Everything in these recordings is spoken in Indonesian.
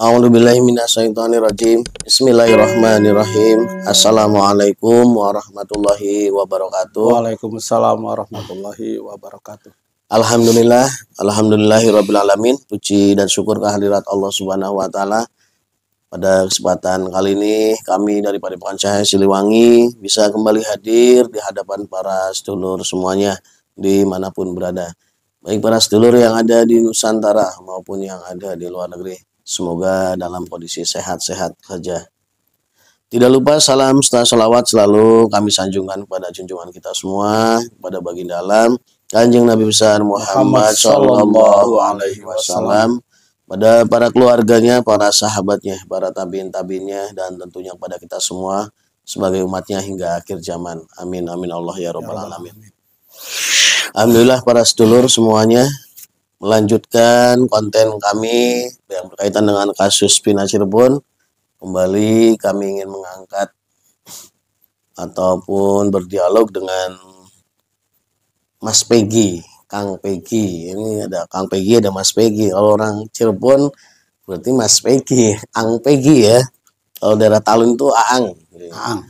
A'udzubillahi minasyaitonirrajim. Bismillahirrahmanirrahim. Assalamualaikum warahmatullahi wabarakatuh. Waalaikumsalam warahmatullahi wabarakatuh. Alhamdulillah, alhamdulillahirabbil alamin. Puji dan syukur kehadirat Allah Subhanahu wa taala. Pada kesempatan kali ini kami dari Padepokan Cahaya Siliwangi bisa kembali hadir di hadapan para sedulur semuanya dimanapun berada. Baik para sedulur yang ada di Nusantara maupun yang ada di luar negeri. Semoga dalam kondisi sehat-sehat saja. Tidak lupa salam serta salawat selalu kami sanjungkan kepada junjungan kita semua, kepada baginda alam, Kanjeng Nabi besar Muhammad Sallallahu Alaihi Wasallam, pada para keluarganya, para sahabatnya, para tabiin-tabiinnya, dan tentunya kepada kita semua sebagai umatnya hingga akhir zaman. Amin amin Allah ya Rabbal Alamin. Alhamdulillah para sedulur semuanya, melanjutkan konten kami yang berkaitan dengan kasus Pina Cirebon. Kembali kami ingin mengangkat ataupun berdialog dengan Mas Pegi, Kang Pegi. Ini ada Kang Pegi, ada Mas Pegi. Kalau orang Cirebon berarti Mas Pegi, Ang Pegi ya. Kalau daerah Talun itu Aang. Aang.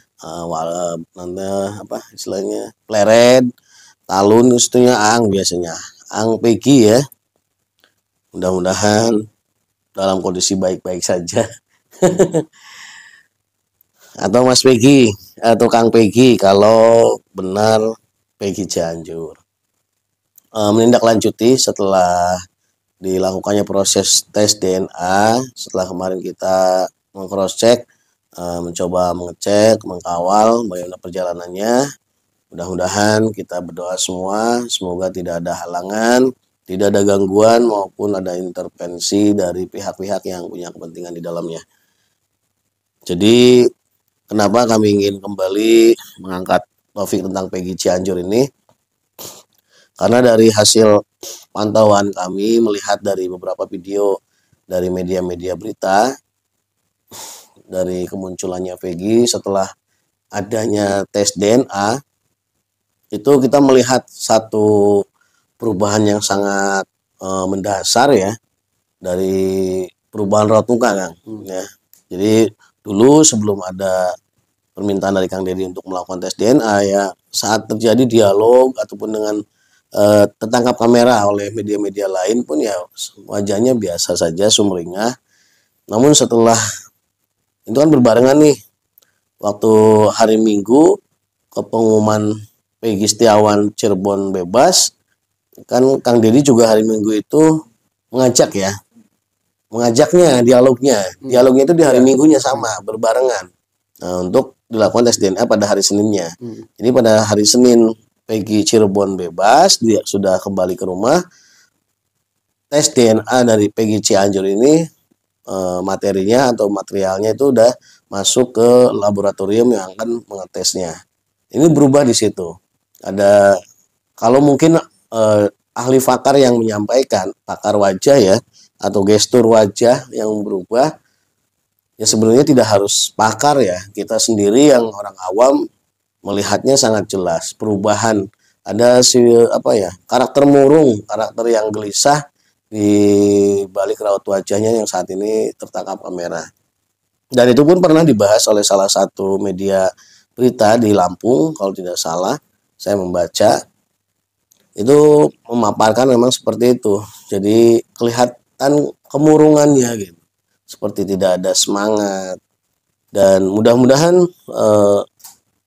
Nanti apa istilahnya? Pleret, Talun istunya Aang biasanya. Ang Pegi ya. Mudah-mudahan dalam kondisi baik-baik saja. Atau Mas Pegi atau Kang Pegi kalau benar Pegi Cianjur. Menindaklanjuti setelah dilakukannya proses tes DNA, setelah kemarin kita meng-cross check, mencoba mengecek, mengkawal bagaimana perjalanannya. Mudah-mudahan kita berdoa semua, semoga tidak ada halangan, tidak ada gangguan maupun ada intervensi dari pihak-pihak yang punya kepentingan di dalamnya. Jadi kenapa kami ingin kembali mengangkat topik tentang Pegi Cianjur ini? Karena dari hasil pantauan kami melihat dari beberapa video dari media-media berita, dari kemunculannya Pegi setelah adanya tes DNA, itu kita melihat satu perubahan yang sangat mendasar ya, dari perubahan raut muka Kang. Ya. Jadi dulu sebelum ada permintaan dari Kang Deddy untuk melakukan tes DNA ya, saat terjadi dialog ataupun dengan tertangkap kamera oleh media-media lain pun ya wajahnya biasa saja, sumringah. Namun setelah itu kan berbarengan nih, waktu hari Minggu ke pengumuman Pegi Setiawan Cirebon bebas, kan Kang Deddy juga hari Minggu itu mengajaknya dialognya itu di hari Minggunya sama berbarengan. Nah, untuk dilakukan tes DNA pada hari Seninnya. Jadi pada hari Senin Pegi Cirebon bebas, dia sudah kembali ke rumah. Tes DNA dari Pegi Cianjur ini materinya atau materialnya itu udah masuk ke laboratorium yang akan mengetesnya. Ini berubah di situ. Ada kalau mungkin ahli pakar yang menyampaikan, pakar wajah ya, atau gestur wajah yang berubah, ya sebenarnya tidak harus pakar ya, kita sendiri yang orang awam melihatnya sangat jelas perubahan. Ada karakter murung, karakter yang gelisah di balik raut wajahnya yang saat ini tertangkap kamera. Dan itu pun pernah dibahas oleh salah satu media berita di Lampung, kalau tidak salah saya membaca, itu memaparkan memang seperti itu. Jadi kelihatan kemurungannya gitu, seperti tidak ada semangat. Dan mudah-mudahan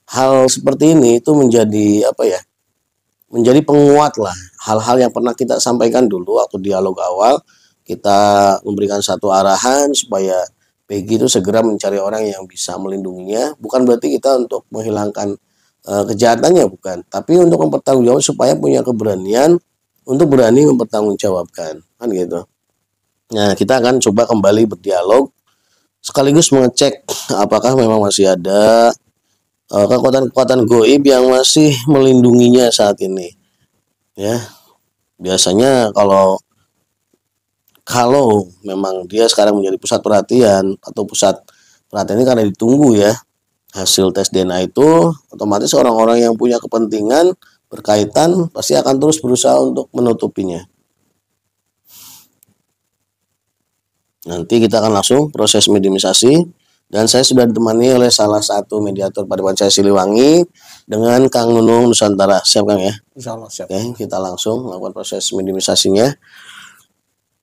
hal seperti ini itu menjadi menjadi penguat lah hal-hal yang pernah kita sampaikan dulu waktu dialog awal. Kita memberikan satu arahan supaya Pegi itu segera mencari orang yang bisa melindunginya. Bukan berarti kita untuk menghilangkan kejahatannya, bukan, tapi untuk mempertanggungjawabkan supaya punya keberanian untuk berani mempertanggungjawabkan, kan gitu. Nah, kita akan coba kembali berdialog sekaligus mengecek apakah memang masih ada kekuatan-kekuatan goib yang masih melindunginya saat ini. Ya, biasanya kalau memang dia sekarang menjadi pusat perhatian atau pusat perhatian ini karena ditunggu ya hasil tes DNA itu, otomatis orang-orang yang punya kepentingan berkaitan pasti akan terus berusaha untuk menutupinya. Nanti kita akan langsung proses mediumisasi, dan saya sudah ditemani oleh salah satu mediator Padepokan Cahaya Siliwangi dengan Kang Nunung Nusantara. Siap Kang ya? Insya Allah siap. Oke, kita langsung melakukan proses mediumisasinya.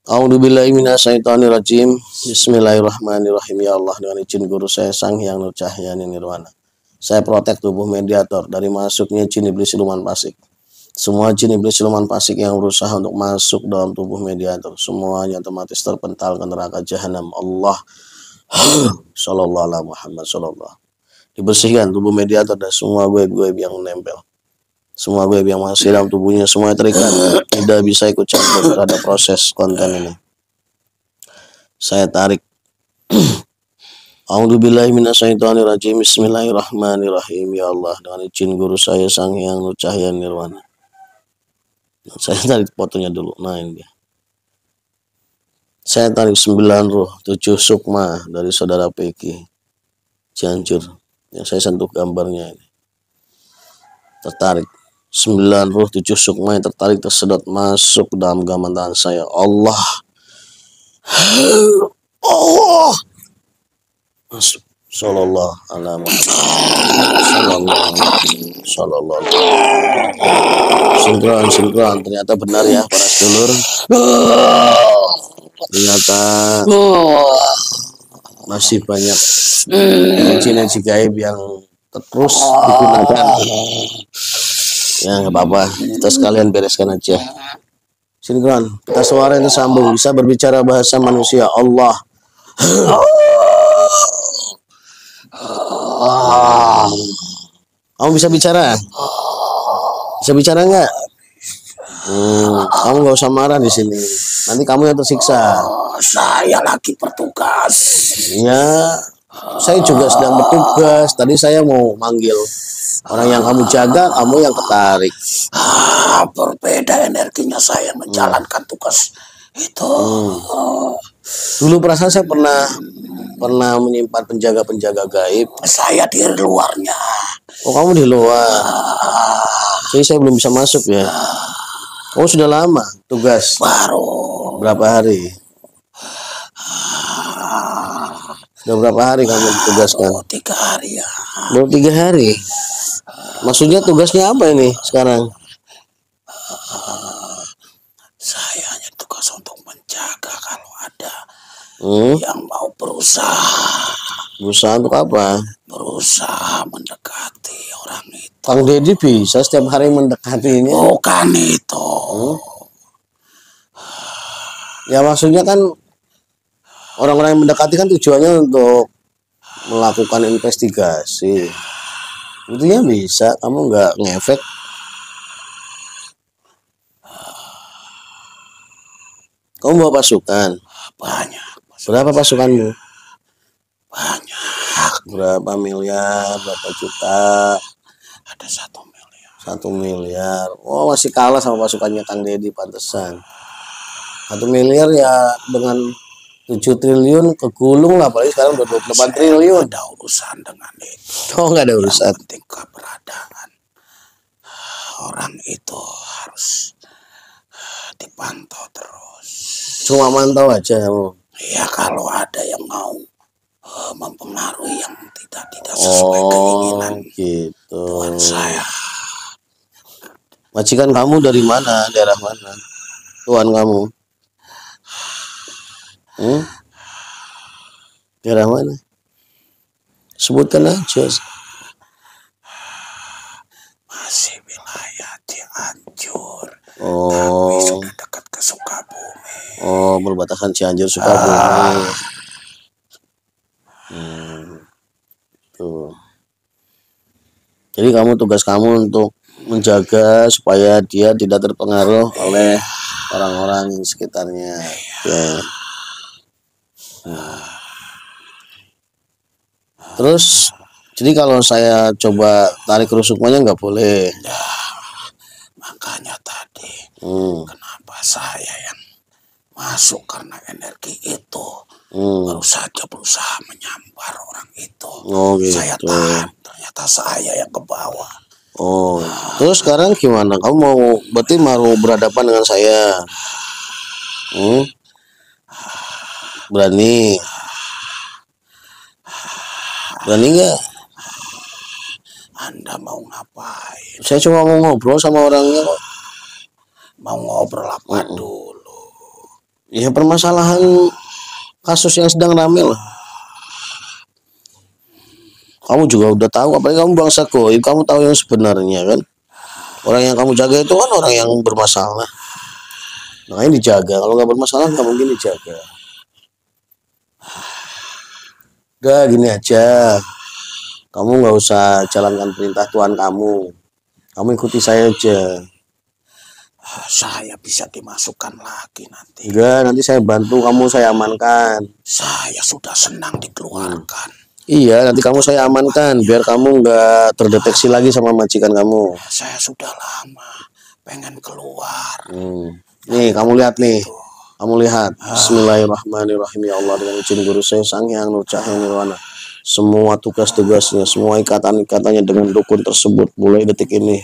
A'udzubillahi minasyaitonirrajim. Bismillahirrahmanirrahim. Ya Allah, dengan izin guru saya Sang Hyang Nur Cahyani Nirwana, saya protek tubuh mediator dari masuknya jin iblis siluman fasik. Semua jin iblis siluman fasik yang berusaha untuk masuk dalam tubuh mediator, semuanya otomatis terpental ke neraka jahanam. Allah Sallallahu alaihi Muhammad Sallallahu. Dibersihkan tubuh mediator dan semua goib-goib yang menempel. Semua goib yang masih dalam tubuhnya semuanya terikat, tidak bisa ikut campur terhadap proses konten ini. Saya tarik. A'udzubillahi minasyaitonirrajim. Bismillahirrahmanirrahim. Ya Allah, dengan izin guru saya Sang Hyang Nur Cahyani Nirwana, saya tarik fotonya dulu. Nah, ini dia. Saya tarik 9 ruh 7 sukma dari saudara Peki Cianjur yang saya sentuh gambarnya ini. Tertarik 9 ruh 7 sukma yang tertarik tersedot masuk dalam genggaman tangan saya. Allah masuk. Sallallahu alaihi Sallallahu. Sinkron. Ternyata benar ya para sedulur. Ternyata masih banyak energi gaib yang terus digunakan. Ya nggak apa-apa, kita sekalian bereskan aja. Sinkron, kita suara itu sambung, bisa berbicara bahasa manusia. Allah. Kamu bisa bicara? Bisa bicara nggak? Kamu nggak usah marah di sini. Nanti kamu yang tersiksa. Saya lagi bertugas. Ya, saya juga sedang bertugas. Tadi saya mau manggil orang yang kamu jaga, kamu yang ketarik. Berbeda energinya saya menjalankan tugas itu. Dulu perasaan saya pernah menyimpan penjaga-penjaga gaib. Saya di luarnya. Oh, kamu di luar. Jadi saya belum bisa masuk ya. Oh, sudah lama tugas. Baru Berapa hari? Sudah berapa hari kamu ditugaskan? 3 hari ya. Baru 3 hari. Maksudnya tugasnya apa ini sekarang? Saya hanya tugas untuk menjaga kalau ada yang mau berusaha. Berusaha untuk apa? Berusaha mendekati orang itu. Kang Deddy bisa setiap hari mendekatinya. Bukan itu. Ya maksudnya kan orang-orang yang mendekati kan tujuannya untuk melakukan investigasi. Itu ya bisa, kamu nggak ngefek. Kamu bawa pasukan? Banyak. Berapa pasukanmu? Banyak. Berapa miliar? Berapa juta? Ada 1 miliar. 1 miliar. Oh, masih kalah sama pasukannya Kang Deddy, pantesan. 1 miliar ya dengan 7 triliun kegulung lah, apalagi sekarang udah 28 triliun. Ada urusan dengan itu. Oh, nggak ada urusan. Yang penting keberadaan orang itu harus dipantau terus. Cuma mantau aja kamu. Ya kalau ada yang mau mempengaruhi yang tidak sesuai keinginan gitu. Tuhan saya. Majikan kamu dari mana? Daerah mana? Tuan kamu? Daerah mana? Sebutkan aja. Masih wilayah Cianjur. Oh. Tapi sudah dekat ke Sukabumi. Oh, berbatasan Cianjur Sukabumi. Tuh. Jadi tugas kamu untuk menjaga supaya dia tidak terpengaruh oleh orang-orang di sekitarnya. Okay. Terus, jadi kalau saya coba tarik rusuknya nggak boleh. Ya, makanya tadi kenapa saya yang masuk karena energi itu baru saja berusaha menyambar orang itu. Oh, gitu. Saya tahan, ternyata saya yang ke bawah. Oh, terus sekarang gimana? Kamu berarti mau berhadapan dengan saya? Berani. Berani nggak? Anda mau ngapain? Saya cuma mau ngobrol sama orangnya kok. Mau ngobrol apa dulu? Ya permasalahan kasus yang sedang rame lah. Kamu juga udah tahu, apalagi kamu bangsa goib, kamu tahu yang sebenarnya kan. Orang yang kamu jaga itu kan orang yang bermasalah. Makanya dijaga. Kalau nggak bermasalah nggak mungkin dijaga. Udah gini aja. Kamu nggak usah jalankan perintah Tuhan kamu. Kamu ikuti saya aja. Saya bisa dimasukkan lagi nanti. Enggak, nanti saya bantu kamu, saya amankan. Saya sudah senang dikeluarkan. Iya, nanti kamu saya amankan biar kamu nggak terdeteksi lagi sama majikan kamu. Saya sudah lama pengen keluar. Nih, kamu lihat nih. Kamu lihat. Bismillahirrahmanirrahim. Ya Allah, dengan izin guru saya Sang Hyang Nur Cahaya Nirwana. Semua tugas-tugasnya, semua ikatan-ikatannya dengan dukun tersebut mulai detik ini.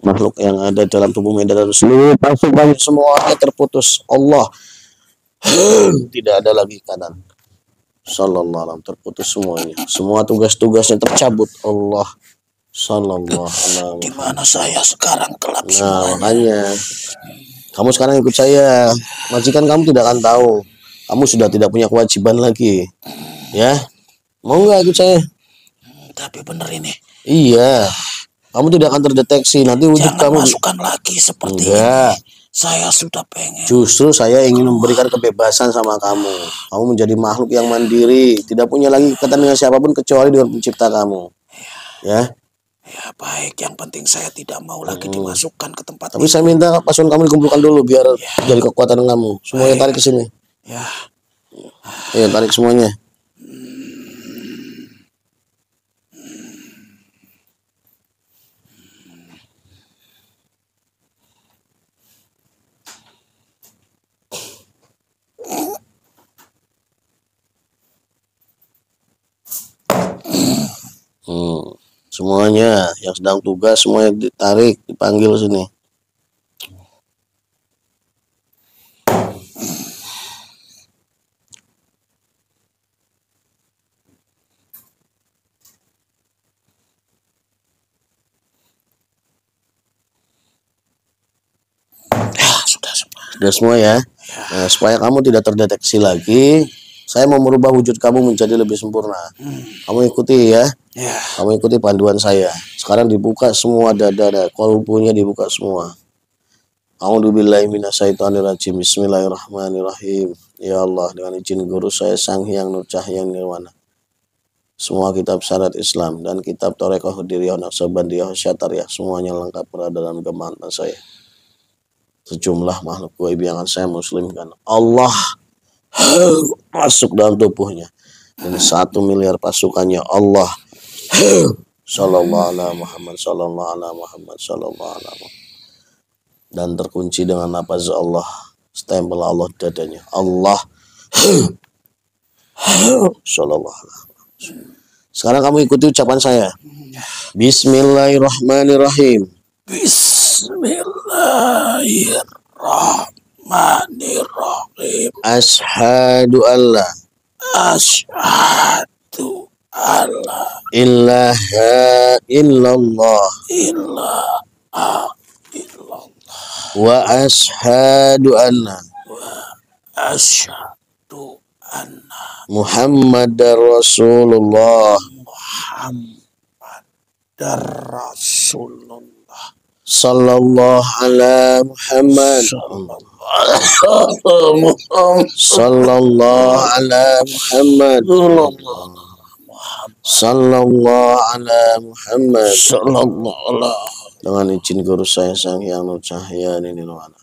Makhluk yang ada dalam tubuh Medan dan seluruh pasukan semuanya terputus. Allah. Tidak ada lagi ikatan. Sallallahu alaihi terputus semuanya. Semua tugas-tugasnya tercabut. Allah. Sallallahu alaihi. Di mana saya sekarang gelap Nah, semuanya. makanya kamu sekarang ikut saya. Majikan kamu tidak akan tahu. Kamu sudah tidak punya kewajiban lagi. Ya. Mau nggak ikut saya? Tapi bener ini. Iya. Kamu tidak akan terdeteksi. Nanti wujud Jangan kamu. masukkan lagi seperti Enggak. ini. Saya sudah pengen. Justru saya ingin memberikan kebebasan sama kamu. Kamu menjadi makhluk yang mandiri, tidak punya lagi ikatan dengan siapapun kecuali dengan pencipta kamu. Ya. Ya baik, yang penting saya tidak mau lagi dimasukkan ke tempat. Tapi saya minta pasukan kamu dikumpulkan dulu biar jadi kekuatan kamu. Semuanya tarik ke sini. Ya. Iya, tarik semuanya. Semuanya yang sedang tugas semuanya ditarik, dipanggil sini. Sudah semua ya. Nah, supaya kamu tidak terdeteksi lagi, saya mau merubah wujud kamu menjadi lebih sempurna. Kamu ikuti ya. Kamu ikuti panduan saya. Sekarang dibuka semua dada, kolbunya dibuka semua. A'udzubillahi minasyaitonirrajim. Bismillahirrahmanirrahim. Ya Allah, dengan izin guru saya Sang Hyang Nur Cahaya Nirwana. Semua kitab syarat Islam dan kitab Thariqah Diriyah Naqsabandiyah Syatariyah semuanya lengkap berada dalam gemaran saya. Sejumlah makhluk gaib yang akan saya muslimkan. Allah masuk dalam tubuhnya. Dan 1 miliar pasukannya Allah. Sallallahu alaihi Muhammad, sallallahu alaihi Muhammad, sallallahu alaihi Muhammad. Dan terkunci dengan nafas Allah, stempel Allah dadanya. Allah. Sallallahu alaihi. Sekarang kamu ikuti ucapan saya. Bismillahirrahmanirrahim. Bismillahirrahmanirrahim. Asyhadu alla. Asyhadu alla ilaha illallah. Ilaha illallah. Wa asyhadu anna. Asyhadu anna Muhammadar Rasulullah. Muhammadar Rasulullah. Sallallahu ala Muhammad. Sallallahu ala Muhammad. Sallallahu ala Muhammad. Dengan izin guru saya Sang Hyang Nur Cahaya Nirwana.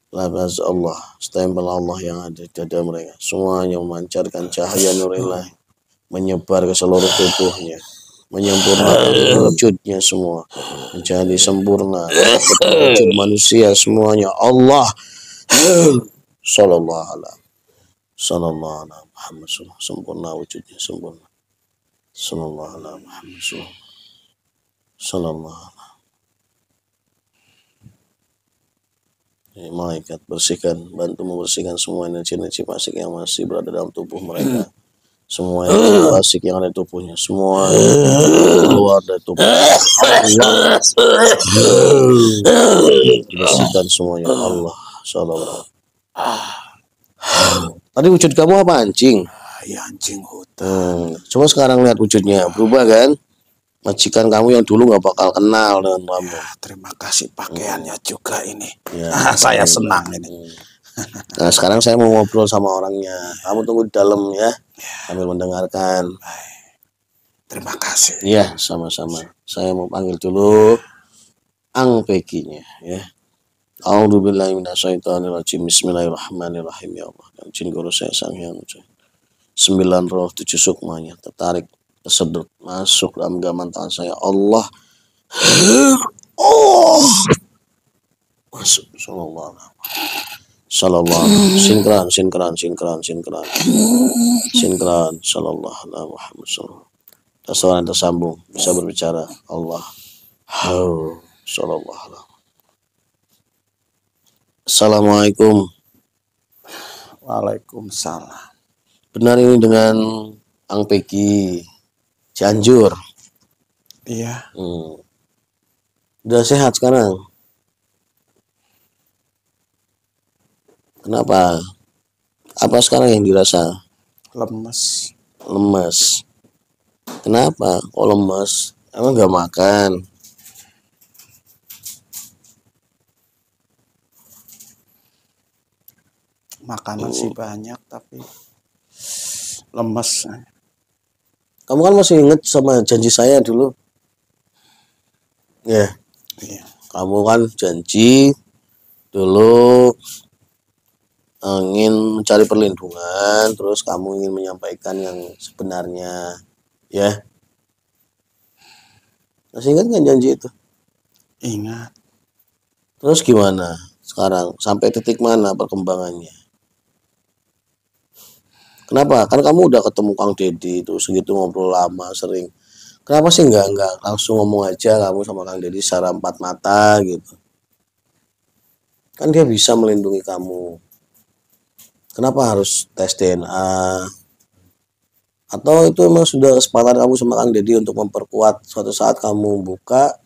Labaz Allah, stempel Allah yang ada di dada mereka. Semuanya memancarkan cahaya nur ilahi, menyebar ke seluruh tubuhnya, menyempurnakan wujudnya semua, menjadi sempurna, wujud manusia semuanya. Allah, sallallahu alaihi Muhammad, sempurna wujudnya, sempurna. Sallallahu alaihi Muhammad, sallallahu alaihi. Malaikat bersihkan, bantu membersihkan semua energi-energi fasik yang masih berada dalam tubuh mereka. Semua energi fasik yang ada di tubuhnya, semua keluar dari tubuh. Bersihkan semuanya. Allah. Sallallahu. Tadi wujud kamu apa, anjing? Ya anjing hutan. Coba sekarang lihat wujudnya, berubah kan? Majikan kamu yang dulu nggak bakal kenal dengan kamu. Ya, terima kasih pakaiannya juga ini. Ya, Saya senang ini. Nah, sekarang saya mau ngobrol sama orangnya. Kamu tunggu di dalam ya, sambil mendengarkan. Terima kasih. Iya, sama-sama. Saya mau panggil dulu Ang Pekinya ya. A'udzubillahi minasyaitonirrajim. Bismillahirrahmanirrahim ya Allah. Dan jin guru saya sang yang 9 roh 7 sukmanya tertarik kesedot masuk dalam genggaman tangan saya. Allah. Oh. Masuk. Sallallahu sinkron. Sallallahu alaihi Muhammad. Suara tersambung, bisa berbicara. Allah. Sallallahu alaihi. Assalamualaikum. Waalaikumsalam. Benar ini dengan Ang Peki Cianjur. Iya. Udah sehat sekarang? Kenapa? Apa sekarang yang dirasa? Lemes. Lemes. Kenapa? Kok lemes? Emang nggak makan? Makanan sih banyak tapi lemes. Kamu kan masih inget sama janji saya dulu? Ya. Iya. Kamu kan janji dulu ingin mencari perlindungan, terus kamu ingin menyampaikan yang sebenarnya, ya. Masih ingat nggak janji itu? Ingat. Terus gimana sekarang? Sampai titik mana perkembangannya? Kenapa? Kan kamu udah ketemu Kang Deddy itu segitu ngobrol lama sering. Kenapa sih nggak langsung ngomong aja kamu sama Kang Deddy secara empat mata gitu? Kan dia bisa melindungi kamu. Kenapa harus tes DNA? Atau itu emang sudah kesepakatan kamu sama Kang Deddy untuk memperkuat suatu saat kamu buka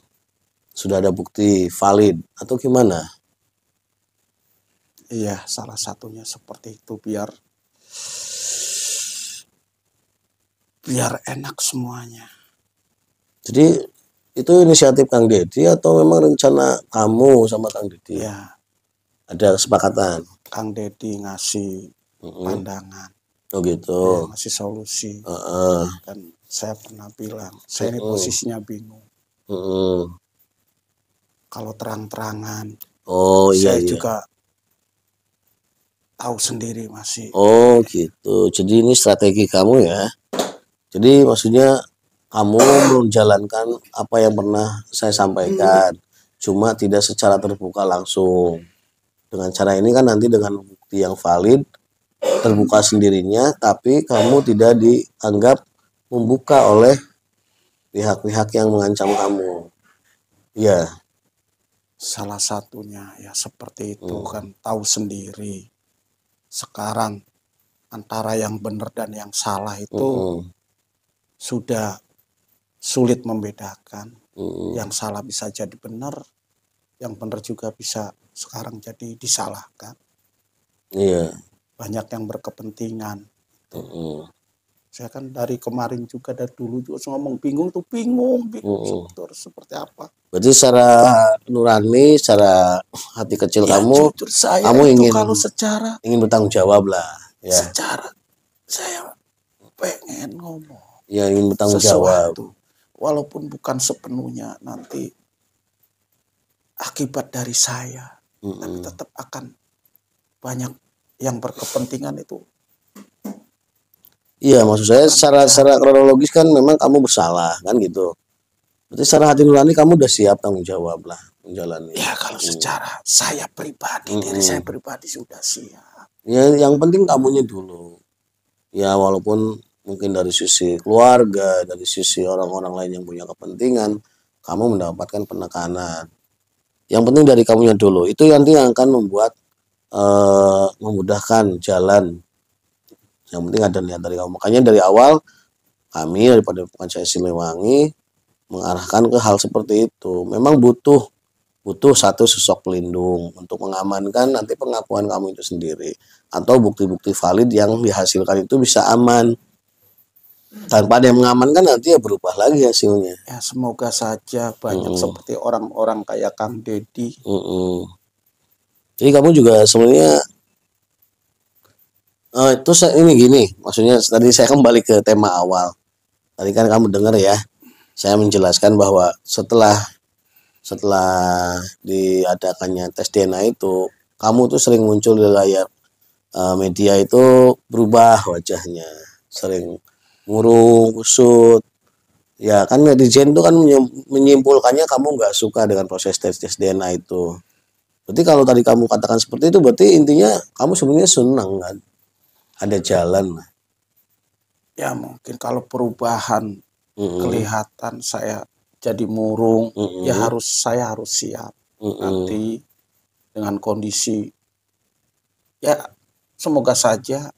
sudah ada bukti valid atau gimana? Iya, salah satunya seperti itu biar enak semuanya. Jadi itu inisiatif Kang Deddy atau memang rencana kamu sama Kang Deddy? Ya. Ada kesepakatan. Kang Deddy ngasih pandangan. Oh gitu. Ya, ngasih solusi. Uh-uh. Dan saya pernah bilang, saya ini posisinya bingung. Kalau terang-terangan, iya, saya juga tahu sendiri masih. Oh gitu. Jadi ini strategi kamu ya. Jadi maksudnya kamu menjalankan apa yang pernah saya sampaikan, cuma tidak secara terbuka langsung. Dengan cara ini kan nanti dengan bukti yang valid, terbuka sendirinya, tapi kamu tidak dianggap membuka oleh pihak-pihak yang mengancam kamu. Iya. Salah satunya ya seperti itu kan tahu sendiri. Sekarang antara yang benar dan yang salah itu sudah sulit membedakan. Yang salah bisa jadi benar, yang benar juga bisa sekarang jadi disalahkan. Iya. Banyak yang berkepentingan. Saya kan dari kemarin juga dari dulu juga ngomong bingung seperti apa. Berarti secara nurani, secara hati kecil ya, kamu, jujur saya kamu itu kalau secara ingin bertanggung jawab lah. Ya. Secara saya pengen ngomong. Ya ingin bertanggung jawab. Walaupun bukan sepenuhnya nanti akibat dari saya, tapi tetap akan banyak yang berkepentingan itu. Iya, maksud saya secara kronologis kan memang kamu bersalah kan gitu. Berarti secara hati nurani kamu udah siap tanggung jawab lah menjalani. Ya kalau secara saya pribadi, diri saya pribadi sudah siap. Ya yang penting kamunya dulu. Ya walaupun mungkin dari sisi keluarga, dari sisi orang-orang lain yang punya kepentingan, kamu mendapatkan penekanan. Yang penting dari kamunya dulu. Itu nanti yang akan membuat memudahkan jalan. Yang penting ada niat dari kamu. Makanya dari awal kami daripada Pancasila Siliwangi mengarahkan ke hal seperti itu. Memang butuh satu sosok pelindung untuk mengamankan nanti pengakuan kamu itu sendiri, atau bukti-bukti valid yang dihasilkan itu bisa aman. Tanpa ada yang mengamankan nanti ya berubah lagi hasilnya. Ya semoga saja banyak seperti orang-orang kayak Kang Deddy. Jadi kamu juga sebenarnya terus ini gini, maksudnya tadi saya kembali ke tema awal. Tadi kan kamu dengar ya, saya menjelaskan bahwa setelah diadakannya tes DNA itu, kamu tuh sering muncul di layar media itu berubah wajahnya, sering murung, kusut. Ya kan netizen itu kan menyimpulkannya kamu nggak suka dengan proses tes DNA itu. Berarti kalau tadi kamu katakan seperti itu, berarti intinya kamu sebenarnya senang kan? Ada jalan. Ya mungkin kalau perubahan kelihatan saya jadi murung, ya saya harus siap. Nanti dengan kondisi ya semoga saja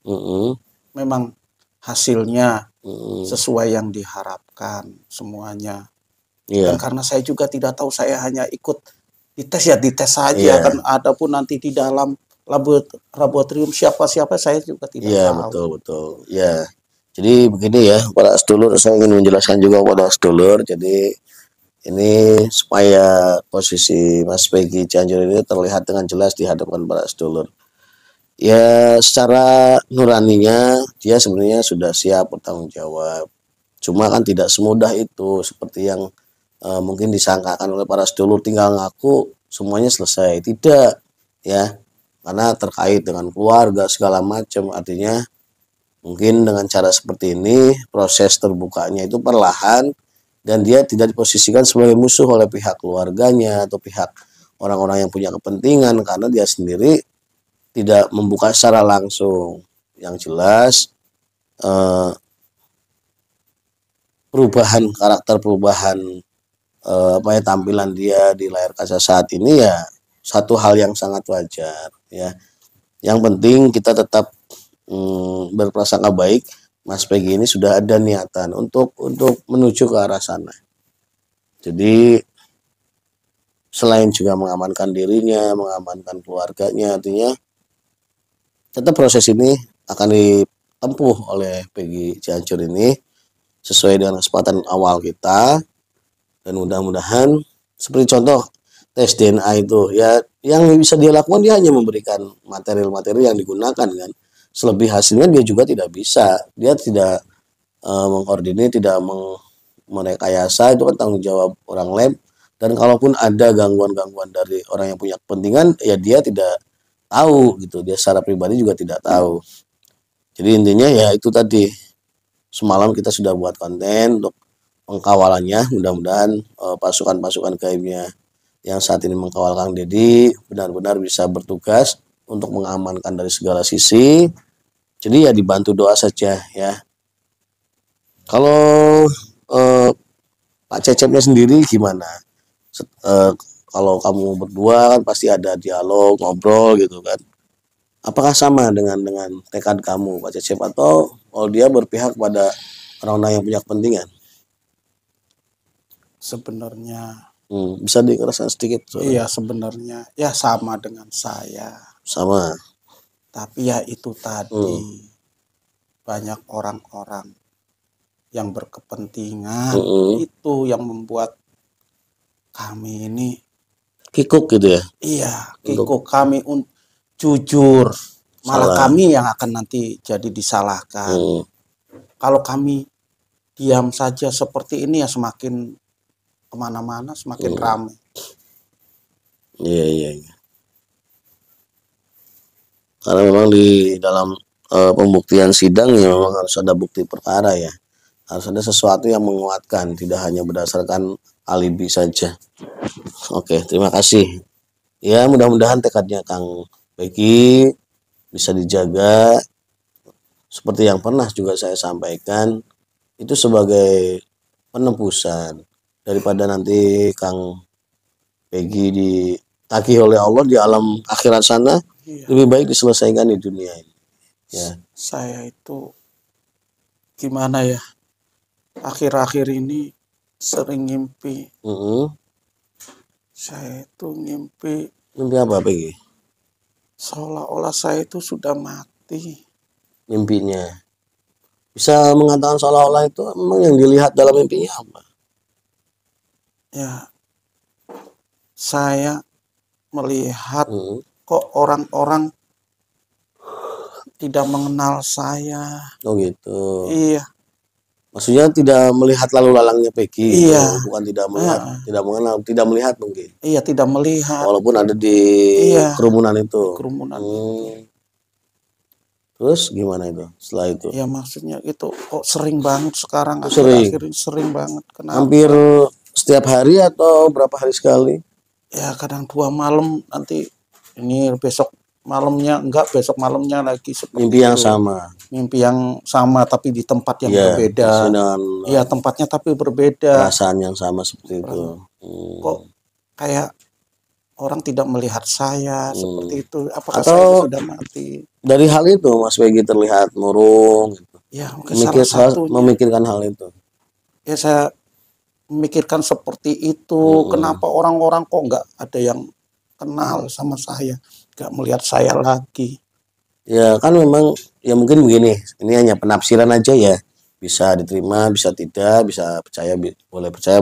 memang hasilnya sesuai yang diharapkan semuanya. Dan karena saya juga tidak tahu, saya hanya ikut dites saja kan, ada pun nanti di dalam laboratorium siapa saya juga tidak tahu. Betul. Ya. Jadi begini ya, para sedulur, saya ingin menjelaskan juga kepada sedulur. Jadi ini supaya posisi Mas Peggy Cianjur ini terlihat dengan jelas di hadapan para sedulur. Ya secara nuraninya dia sebenarnya sudah siap bertanggung jawab. Cuma kan tidak semudah itu seperti yang mungkin disangkakan oleh para sedulur, tinggal ngaku semuanya selesai. Tidak ya, karena terkait dengan keluarga segala macam. Artinya mungkin dengan cara seperti ini proses terbukanya itu perlahan, dan dia tidak diposisikan sebagai musuh oleh pihak keluarganya atau pihak orang-orang yang punya kepentingan, karena dia sendiri tidak membuka secara langsung. Yang jelas perubahan karakter, perubahan tampilan dia di layar kaca saat ini ya satu hal yang sangat wajar ya. Yang penting kita tetap berprasangka baik. Mas Peggy ini sudah ada niatan untuk menuju ke arah sana. Jadi selain juga mengamankan dirinya, mengamankan keluarganya, artinya tetap proses ini akan ditempuh oleh Peggy Cianjur ini sesuai dengan kesepakatan awal kita. Dan mudah-mudahan seperti contoh tes DNA itu ya, yang bisa dia lakukan dia hanya memberikan materi-materi yang digunakan kan. Selebih hasilnya dia juga tidak bisa. Dia tidak mengkoordinir, tidak merekayasa, itu kan tanggung jawab orang lab. Dan kalaupun ada gangguan-gangguan dari orang yang punya kepentingan, ya dia tidak tahu gitu. Dia secara pribadi juga tidak tahu. Jadi intinya ya itu tadi. Semalam kita sudah buat konten untuk pengkawalannya. Mudah-mudahan pasukan-pasukan gaibnya yang saat ini mengkawal Kang Deddy benar-benar bisa bertugas untuk mengamankan dari segala sisi. Jadi ya dibantu doa saja ya. Kalau Pak Cecepnya sendiri gimana? Kalau kamu berdua kan pasti ada dialog, ngobrol gitu kan. Apakah sama dengan tekad kamu Pak Cecep, atau dia berpihak pada orang-orang yang punya kepentingan? Sebenarnya bisa dikerasakan sedikit? Iya sebenarnya ya sama dengan saya. Sama. Tapi ya itu tadi banyak orang-orang yang berkepentingan itu yang membuat kami ini kikuk gitu ya. Iya, kikuk kami jujur, malah kami yang akan nanti jadi disalahkan. Kalau kami diam saja seperti ini ya semakin kemana-mana, semakin ramai. Iya. Karena memang di dalam pembuktian sidang ya memang harus ada bukti perkara ya. Harus ada sesuatu yang menguatkan, tidak hanya berdasarkan alibi saja. Oke, terima kasih. Ya, mudah-mudahan tekadnya Kang Peggy bisa dijaga. Seperti yang pernah juga saya sampaikan, itu sebagai penebusan daripada nanti Kang Peggy ditagih oleh Allah di alam akhirat sana, lebih baik diselesaikan di dunia ini. Ya. Saya itu gimana ya? Akhir-akhir ini sering ngimpi. Saya itu ngimpi. Mimpi apa, Peggy? Seolah-olah saya itu sudah mati. Mimpinya. Bisa mengatakan seolah-olah itu memang yang dilihat dalam mimpinya apa? Ya, saya melihat kok orang-orang tidak mengenal saya. Oh gitu. Iya. Maksudnya tidak melihat lalu lalangnya Peggy. Iya. Bukan tidak melihat, tidak mengenal, tidak melihat mungkin. Iya, tidak melihat. Walaupun ada di kerumunan itu. Kerumunan itu. Terus gimana itu setelah itu? Ya maksudnya itu kok sering banget sekarang. Akhir-akhir ini sering banget. Kenapa? Hampir setiap hari atau berapa hari sekali? Ya kadang 2 malam, nanti ini besok malamnya enggak, besok malamnya lagi seperti mimpi yang sama. Mimpi yang sama tapi di tempat yang berbeda. Iya, tempatnya tapi berbeda. Perasaan yang sama seperti itu. Kok kayak orang tidak melihat saya seperti itu. Apakah atau saya sudah mati? Dari hal itu Mas Peggy terlihat murung gitu. Ya, mungkin memikirkan hal itu. Ya, saya memikirkan seperti itu. Kenapa orang-orang kok nggak ada yang kenal sama saya, nggak melihat saya lagi? Ya kan memang ya mungkin begini, ini hanya penafsiran aja ya, bisa diterima, bisa tidak, bisa percaya,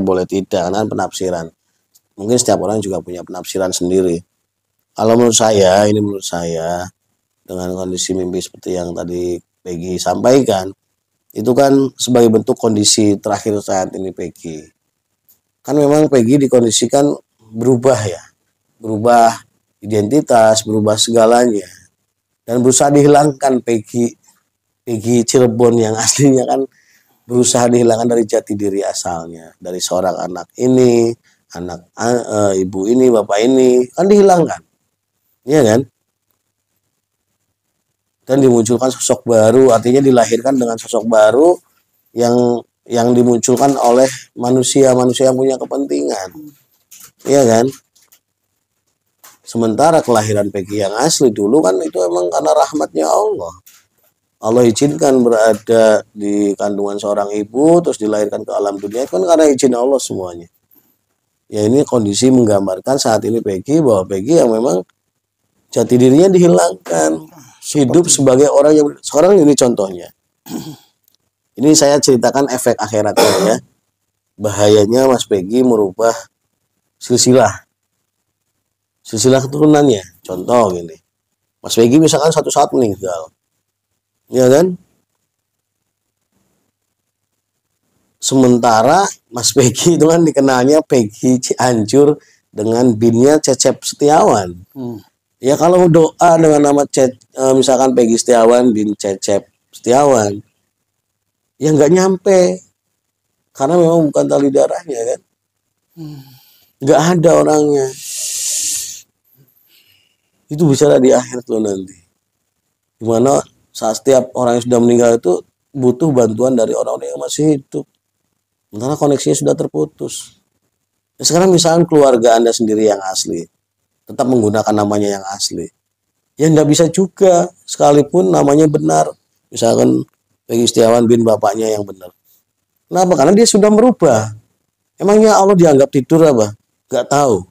boleh tidak, kan penafsiran. Mungkin setiap orang juga punya penafsiran sendiri. Kalau menurut saya, dengan kondisi mimpi seperti yang tadi Peggy sampaikan, itu kan sebagai bentuk kondisi terakhir saat ini Peggy. Kan memang Peggy dikondisikan berubah ya, berubah identitas, berubah segalanya. Dan berusaha dihilangkan Peggy Cirebon yang aslinya kan berusaha dihilangkan dari jati diri asalnya, dari seorang anak ini, ibu ini, bapak ini, kan dihilangkan, iya kan? Dan dimunculkan sosok baru, artinya dilahirkan dengan sosok baru yang dimunculkan oleh manusia yang punya kepentingan, iya kan? Sementara kelahiran Peggy yang asli dulu kan itu emang karena rahmatnya Allah. Allah izinkan berada di kandungan seorang ibu, terus dilahirkan ke alam dunia, kan karena izin Allah semuanya. Ya ini kondisi menggambarkan saat ini Peggy, bahwa Peggy yang memang jati dirinya dihilangkan. Hidup sebagai orang yang, sekarang ini contohnya. Ini saya ceritakan efek akhiratnya ya. Bahayanya Mas Peggy merubah silsilah keturunannya. Contoh gini, Mas Peggy misalkan satu saat meninggal, ya kan? Sementara Mas Peggy itu kan dikenalnya Peggy Cianjur dengan binnya Cecep Setiawan. Ya kalau doa dengan nama misalkan Peggy Setiawan bin Cecep Setiawan, ya nggak nyampe, karena memang bukan tali darahnya kan, nggak ada orangnya. Itu bicara di akhir loh nanti, dimana saat setiap orang yang sudah meninggal itu butuh bantuan dari orang-orang yang masih hidup, sementara koneksinya sudah terputus. Ya, sekarang misalkan keluarga Anda sendiri yang asli tetap menggunakan namanya yang asli, ya nggak bisa juga sekalipun namanya benar, misalkan Peggy Setiawan bin bapaknya yang benar. Kenapa? Karena dia sudah merubah. Emangnya Allah dianggap tidur apa? Nggak tahu.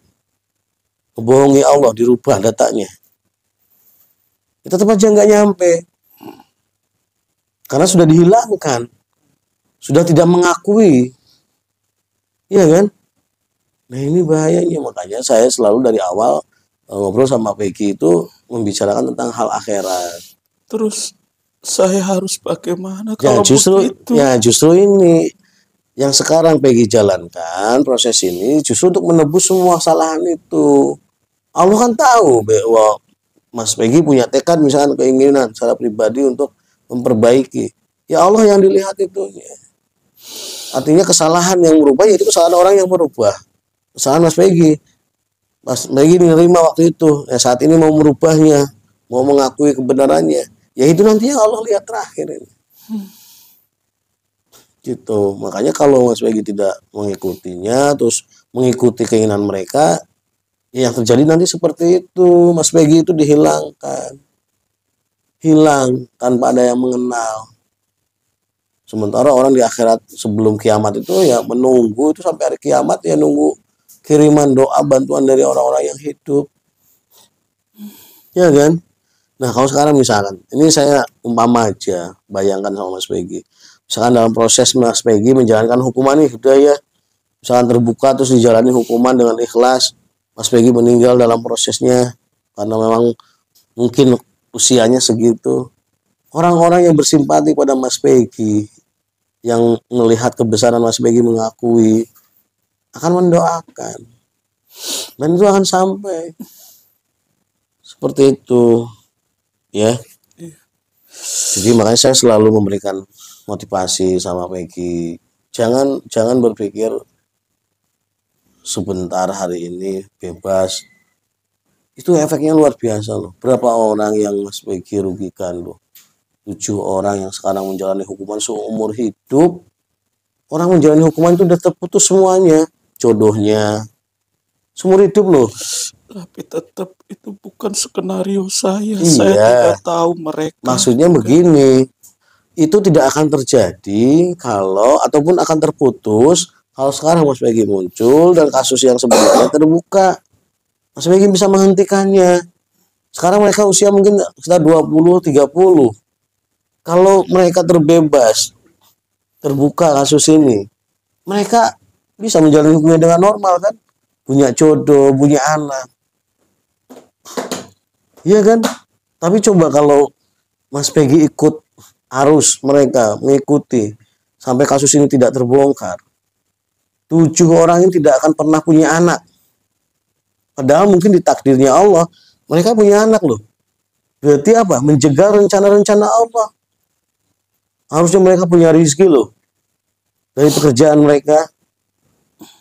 Kebohongi Allah, dirubah datanya. Itu tetap aja nggak nyampe. Karena sudah dihilangkan. Sudah tidak mengakui. Iya kan? Nah ini bahayanya. Makanya saya selalu dari awal ngobrol sama Peggy itu membicarakan tentang hal akhirat. Terus saya harus bagaimana kalau begitu? Ya justru ini yang sekarang Peggy jalankan, proses ini justru untuk menebus semua kesalahan itu. Allah kan tahu bahwa Mas Peggy punya tekad, misalkan keinginan secara pribadi untuk memperbaiki. Ya Allah yang dilihat itu. Artinya kesalahan yang berubah, yaitu kesalahan orang yang berubah. Kesalahan Mas Peggy. Mas Peggy menerima waktu itu. Ya saat ini mau merubahnya, mau mengakui kebenarannya. Ya itu nanti yang Allah lihat terakhir ini. Gitu. Makanya kalau Mas Peggy tidak mengikutinya, terus mengikuti keinginan mereka, Yang terjadi nanti seperti itu, Mas Peggy itu dihilangkan, hilang tanpa ada yang mengenal. Sementara orang di akhirat sebelum kiamat itu ya menunggu itu sampai hari kiamat ya nunggu kiriman doa bantuan dari orang-orang yang hidup. Ya kan? Nah, kalau sekarang misalkan, ini saya umpama aja, bayangkan sama Mas Peggy. Misalkan dalam proses Mas Peggy menjalankan hukuman nih, udah ya, misalkan terbuka terus dijalani hukuman dengan ikhlas, Mas Peggy meninggal dalam prosesnya karena memang mungkin usianya segitu. Orang-orang yang bersimpati pada Mas Peggy, yang melihat kebesaran Mas Peggy mengakui, akan mendoakan. Dan itu akan sampai. Seperti itu. Ya. Jadi makanya saya selalu memberikan motivasi sama Peggy. Jangan berpikir sebentar hari ini bebas. Itu efeknya luar biasa loh. Berapa orang yang Mas Peggy rugikan loh. 7 orang yang sekarang menjalani hukuman seumur hidup. Orang menjalani hukuman itu udah terputus semuanya. Jodohnya. Seumur hidup loh. Tapi tetap itu bukan skenario saya. Iya. Saya tidak tahu mereka. Maksudnya begini. Itu tidak akan terjadi kalau ataupun akan terputus kalau sekarang Mas Peggy muncul dan kasus yang sebenarnya terbuka. Mas Peggy bisa menghentikannya. Sekarang mereka usia mungkin sekitar 20, 30. Kalau mereka terbebas, terbuka kasus ini, mereka bisa menjalani hubungan dengan normal kan? Punya jodoh, punya anak. Iya kan? Tapi coba kalau Mas Peggy ikut arus mereka, mengikuti sampai kasus ini tidak terbongkar. 7 orang ini tidak akan pernah punya anak. Padahal mungkin di takdirnya Allah, mereka punya anak loh. Berarti apa? Menjegal rencana-rencana Allah. Harusnya mereka punya rezeki loh. Dari pekerjaan mereka.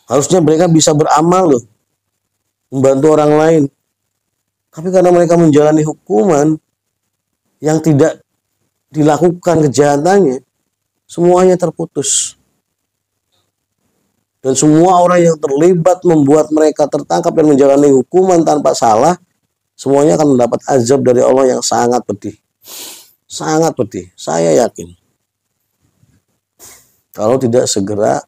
Harusnya mereka bisa beramal loh. Membantu orang lain. Tapi karena mereka menjalani hukuman yang tidak dilakukan kejahatannya, semuanya terputus. Dan semua orang yang terlibat membuat mereka tertangkap dan menjalani hukuman tanpa salah, semuanya akan mendapat azab dari Allah yang sangat pedih. Sangat pedih, saya yakin. Kalau tidak segera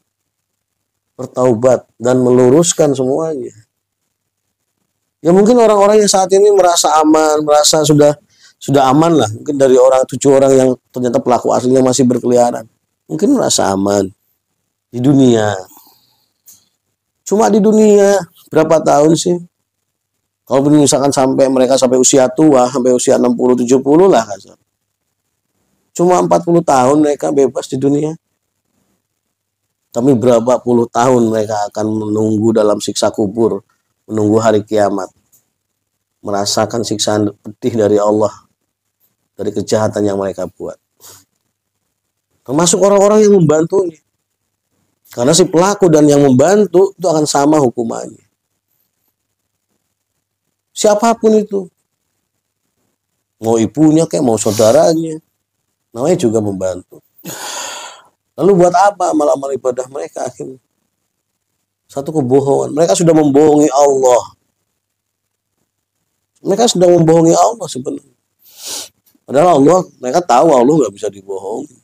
bertaubat dan meluruskan semuanya. Ya mungkin orang-orang yang saat ini merasa aman, merasa sudah aman lah. Mungkin dari 7 orang yang ternyata pelaku aslinya masih berkeliaran. Mungkin merasa aman di dunia. Cuma di dunia berapa tahun sih? Kalau misalkan sampai mereka sampai usia tua, sampai usia 60-70 lah kasar. Cuma 40 tahun mereka bebas di dunia. Tapi berapa puluh tahun mereka akan menunggu dalam siksa kubur, menunggu hari kiamat, merasakan siksaan pedih dari Allah, dari kejahatan yang mereka buat. Termasuk orang-orang yang membantunya. Karena si pelaku dan yang membantu itu akan sama hukumannya. Siapapun itu. Mau ibunya kayak mau saudaranya. Namanya juga membantu. Lalu buat apa amal-amal ibadah mereka akhirnya? Satu kebohongan. Mereka sudah membohongi Allah. Mereka sudah membohongi Allah sebenarnya. Padahal Allah, mereka tahu Allah nggak bisa dibohongi.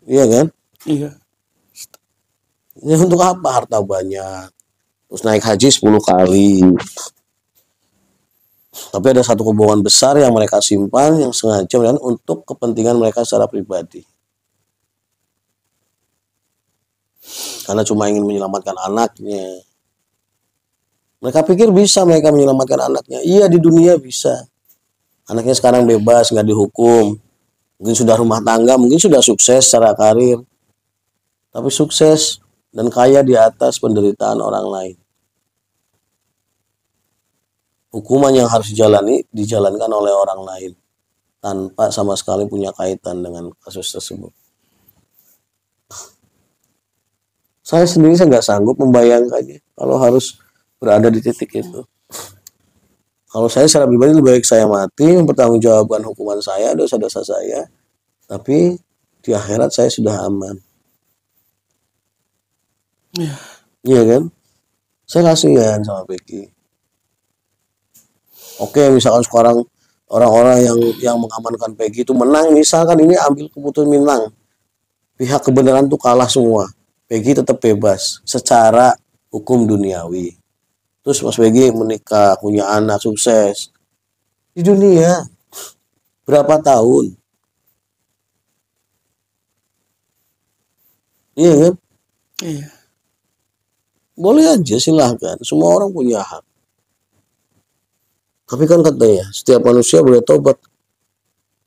Iya kan? Iya. Ini untuk apa harta banyak? Terus naik haji 10 kali. Tapi ada satu kebohongan besar yang mereka simpan, yang sengaja untuk kepentingan mereka secara pribadi. Karena cuma ingin menyelamatkan anaknya. Mereka pikir bisa mereka menyelamatkan anaknya. Iya, di dunia bisa. Anaknya sekarang bebas, nggak dihukum. Mungkin sudah rumah tangga, mungkin sudah sukses secara karir. Tapi sukses dan kaya di atas penderitaan orang lain. Hukuman yang harus dijalankan oleh orang lain. Tanpa sama sekali punya kaitan dengan kasus tersebut. Saya sendiri nggak sanggup membayangkannya kalau harus berada di titik itu. Kalau saya secara pribadi lebih baik saya mati, mempertanggungjawabkan hukuman saya, dosa-dosa saya, tapi di akhirat saya sudah aman. Iya kan? Saya kasihan sama Peggy. Oke, misalkan sekarang orang-orang yang mengamankan Peggy itu menang, misalkan ini ambil keputusan menang, pihak kebenaran tuh kalah semua, Peggy tetap bebas secara hukum duniawi. Terus Mas Peggy menikah, punya anak, sukses di dunia berapa tahun? Iya kan? Iya. Boleh aja, silahkan. Semua orang punya hak. Tapi kan katanya setiap manusia boleh tobat.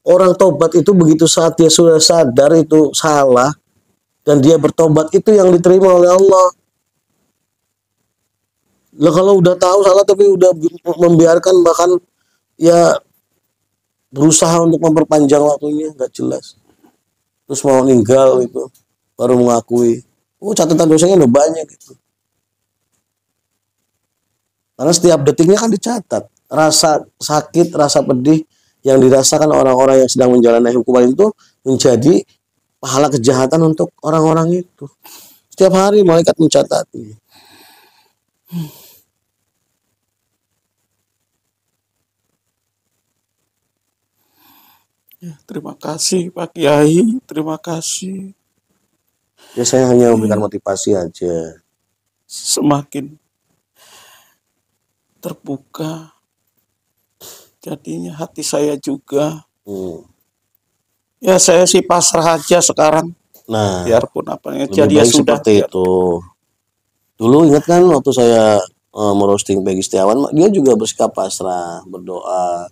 Orang tobat itu begitu saat dia sudah sadar itu salah dan dia bertobat, itu yang diterima oleh Allah. Lah kalau udah tahu salah tapi udah membiarkan, bahkan ya berusaha untuk memperpanjang waktunya, nggak jelas. Terus mau meninggal itu baru mengakui. Oh, catatan dosanya udah banyak gitu. Karena setiap detiknya kan dicatat. Rasa sakit, rasa pedih yang dirasakan orang-orang yang sedang menjalani hukuman itu menjadi pahala kejahatan untuk orang-orang itu. Setiap hari malaikat mencatatnya. Ya, terima kasih Pak Kiai, terima kasih. Ya saya hanya memberikan motivasi aja. Semakin terbuka jadinya hati saya juga. Ya saya sih pasrah aja sekarang. Nah, Biarpun apanya lebih jadi ya baik sudah. seperti itu. Dulu ingat kan waktu saya merosting Peggy Setiawan, dia juga bersikap pasrah, berdoa,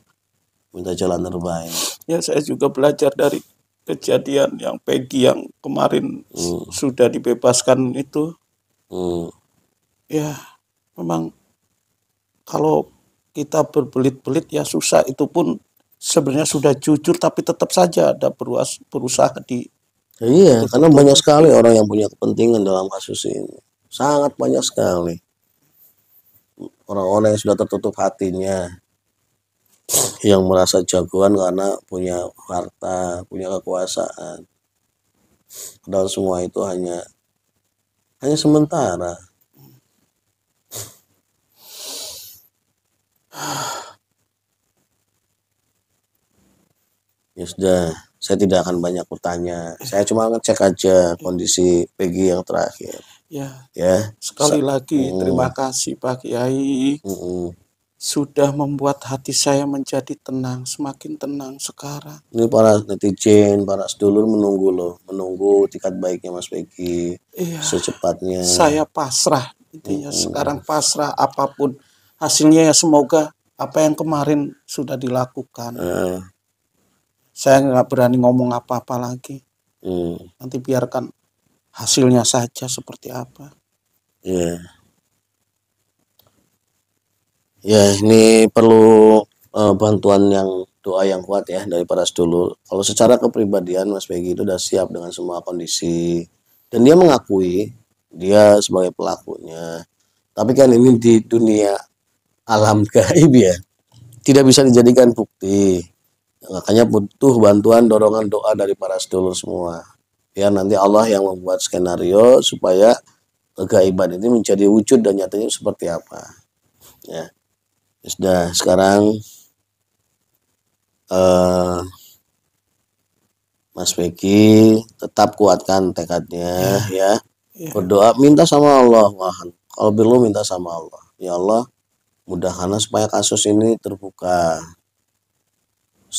minta jalan terbaik. Ya saya juga belajar dari kejadian yang Peggy yang kemarin sudah dibebaskan itu. Ya memang kalau kita berbelit-belit ya susah, itu pun sebenarnya sudah jujur tapi tetap saja ada berusaha di. Iya, karena banyak sekali orang yang punya kepentingan dalam kasus ini. Sangat banyak sekali. Orang-orang yang sudah tertutup hatinya, yang merasa jagoan karena punya harta, punya kekuasaan. Padahal semua itu hanya sementara. Ya sudah, saya tidak akan banyak bertanya. Saya cuma ngecek aja kondisi Peggy yang terakhir. Ya. Sekali lagi terima kasih Pak Kiai. Sudah membuat hati saya menjadi tenang, semakin tenang sekarang. Ini para netizen, para sedulur menunggu loh, menunggu tiket baiknya Mas Peggy. Iya, secepatnya. Saya pasrah, intinya sekarang pasrah, apapun hasilnya ya semoga apa yang kemarin sudah dilakukan. Saya nggak berani ngomong apa-apa lagi. Nanti biarkan hasilnya saja seperti apa. Iya. Ya, ini perlu bantuan yang doa yang kuat ya dari para sedulur. Kalau secara kepribadian Mas Peggy itu udah siap dengan semua kondisi dan dia mengakui dia sebagai pelakunya. Tapi kan ini di dunia alam gaib ya, tidak bisa dijadikan bukti. Makanya butuh bantuan, dorongan doa dari para sedulur semua. Ya nanti Allah yang membuat skenario supaya kegaiban ini menjadi wujud dan nyatanya seperti apa. Ya. Sudah, sekarang Mas Peggy tetap kuatkan tekadnya ya. Berdoa, minta sama Allah. Kalau perlu minta sama Allah. Ya Allah, mudahkanlah supaya kasus ini terbuka.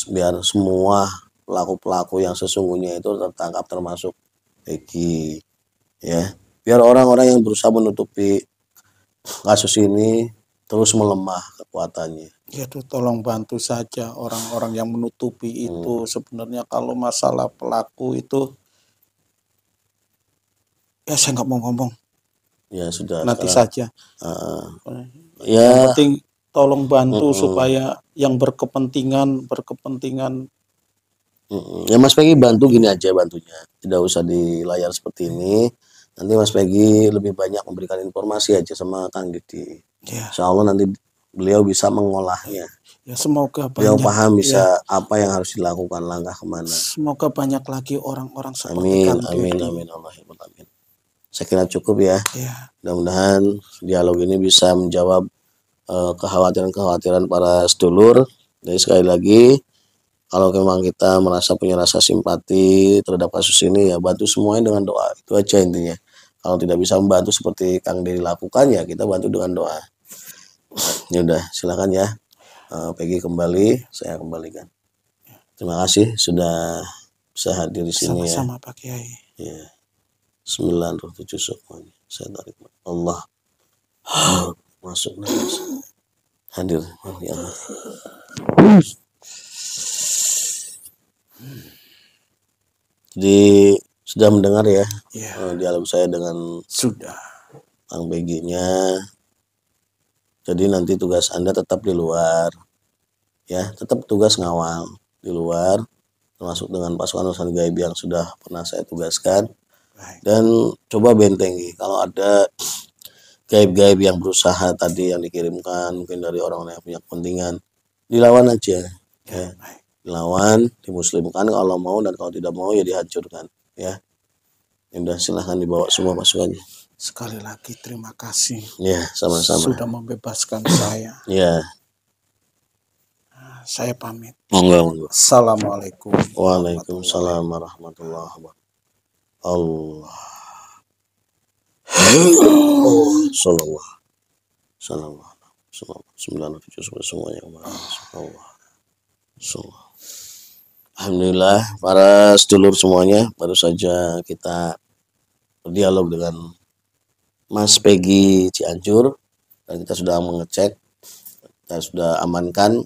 Biar semua pelaku-pelaku yang sesungguhnya itu tertangkap, termasuk Peggy. Ya. Biar orang-orang yang berusaha menutupi kasus ini terus melemah kekuatannya. Ya tuh, tolong bantu saja orang-orang yang menutupi itu. Sebenarnya kalau masalah pelaku itu, ya saya nggak mau ngomong. Ya sudah. Nanti saja. Ya. Yang penting tolong bantu supaya yang berkepentingan. Ya Mas Peggy bantu gini aja bantunya. Tidak usah di layar seperti ini. Nanti Mas Peggy lebih banyak memberikan informasi aja sama Kang Didi. Insya Allah nanti beliau bisa mengolahnya. Ya semoga beliau banyak, paham bisa apa yang harus dilakukan, langkah kemana. Semoga banyak lagi orang-orang seperti Kang Didi. Amin Allah. Saya kira cukup ya. Ya. Mudah-mudahan dialog ini bisa menjawab kekhawatiran-kekhawatiran para sedulur. Jadi sekali lagi, kalau memang kita merasa punya rasa simpati terhadap kasus ini, ya bantu semuanya dengan doa. Itu aja intinya. Kalau tidak bisa membantu seperti Kang Dedi lakukan, ya kita bantu dengan doa. Ya udah, silakan ya. Peggy kembali, saya kembalikan. Terima kasih sudah bisa hadir di sini. Sama-sama Pak Kiai. Ya. 907 semuanya. Saya tarik. Allah. Masuk nafas. Hadir. Ya Allah. Jadi sudah mendengar ya, dialog saya dengan sudah Kang Peggy-nya. Jadi nanti tugas Anda tetap di luar, ya, tetap tugas ngawal di luar, termasuk dengan pasukan gaib yang sudah pernah saya tugaskan. Dan coba bentengi kalau ada gaib-gaib yang berusaha tadi yang dikirimkan mungkin dari orang-orang yang punya kepentingan, dilawan aja, ya, dilawan, dimuslimkan kalau mau, dan kalau tidak mau ya dihancurkan, ya. Udah, silahkan dibawa semua pasukannya. Sekali lagi terima kasih. Ya, sama-sama. Sudah membebaskan saya. Ya. Saya pamit. Monggo. Assalamualaikum. Waalaikumsalam warahmatullahi wabarakatuh. Allah. Sallallahu. 907 semuanya. Allah. Alhamdulillah, para sedulur semuanya, baru saja kita berdialog dengan Mas Peggy Cianjur, dan kita sudah mengecek, kita sudah amankan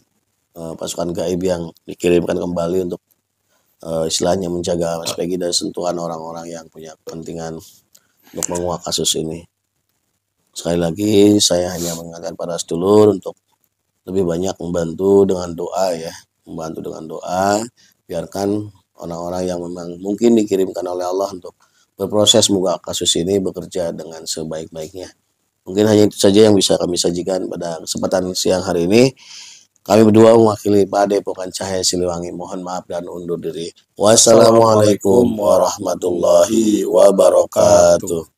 pasukan gaib yang dikirimkan kembali untuk istilahnya menjaga Mas Peggy dari sentuhan orang-orang yang punya kepentingan untuk menguak kasus ini. Sekali lagi saya hanya mengingatkan para sedulur untuk lebih banyak membantu dengan doa, ya, membantu dengan doa. Biarkan orang-orang yang memang mungkin dikirimkan oleh Allah untuk berproses menguak kasus ini bekerja dengan sebaik-baiknya. Mungkin hanya itu saja yang bisa kami sajikan pada kesempatan siang hari ini. Kami berdua mewakili Padepokan Cahaya Siliwangi. Mohon maaf dan undur diri. Wassalamualaikum warahmatullahi wabarakatuh.